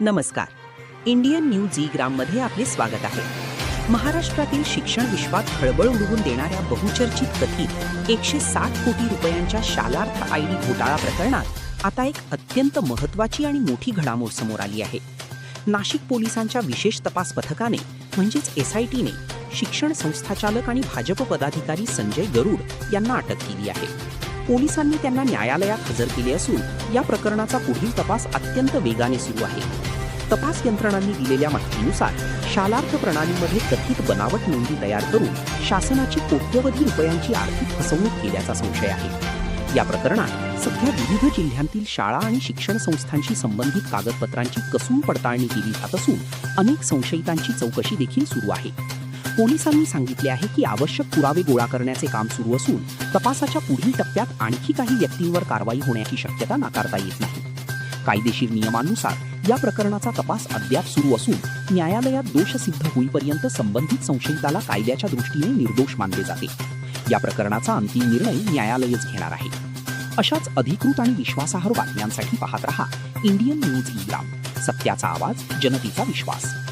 नमस्कार. Indian news मध्ये आपले स्वागत आहे. महाराष्ट्रातील शिक्षण विश्वात खळबळ उडवून देणाऱ्या बहुचर्चित कथित 160 कोटी रुपयांच्या शालार्थ आयडी घोटाळा प्रकरणात आता एक अत्यंत महत्त्वाची आणि मोठी घडामोड समोर आली आहे. नाशिक पोलिसांच्या विशेष तपास पथकाने म्हणजेच SITने शिक्षण संस्थाचालक आणि भाजप पदाधिकारी संजय गरुड यांना अटक केली आहे. पोलिसांनी त्यांना न्यायालयात हजर केले असून या प्रकरणाचा पुढील तपास अत्यंत वेगाने सुरू आहे. तपास यंत्रणांनी दिलेल्या माहितीनुसार शालार्थ प्रणालीमध्ये कथित बनावट नोंदी तयार करून शासनाची कोट्यवधी रुपयांची आर्थिक फसवणूक केल्याचा संशय आहे. या प्रकरणात सध्या विविध जिल्ह्यांतील शाळा आणि शिक्षण संस्थांशी संबंधित कागदपत्रांची कसून पडताळणी केली जात असून अनेक संशयितांची चौकशी देखील सुरू आहे. पोलिसांनी सांगितले आहे की आवश्यक पुरावे गोळा करण्याचे काम सुरू असून तपासाच्या पुढील टप्प्यात आणखी काही व्यक्तींवर कारवाई होण्याची शक्यता नाकारता येत नाही. कायदेशीर नियमानुसार या प्रकरणाचा तपास अद्याप सुरू असून न्यायालयात दोष सिद्ध होईपर्यंत संबंधित संशयिताला कायद्याच्या दृष्टीने निर्दोष मानले जाते. या प्रकरणाचा अंतिम निर्णय न्यायालयच घेणार आहे. अशाच अधिकृत आणि विश्वासार्ह बातम्यांसाठी पाहत रहा इंडियन न्यूज. सत्याचा आवाज, जनतेचा विश्वास.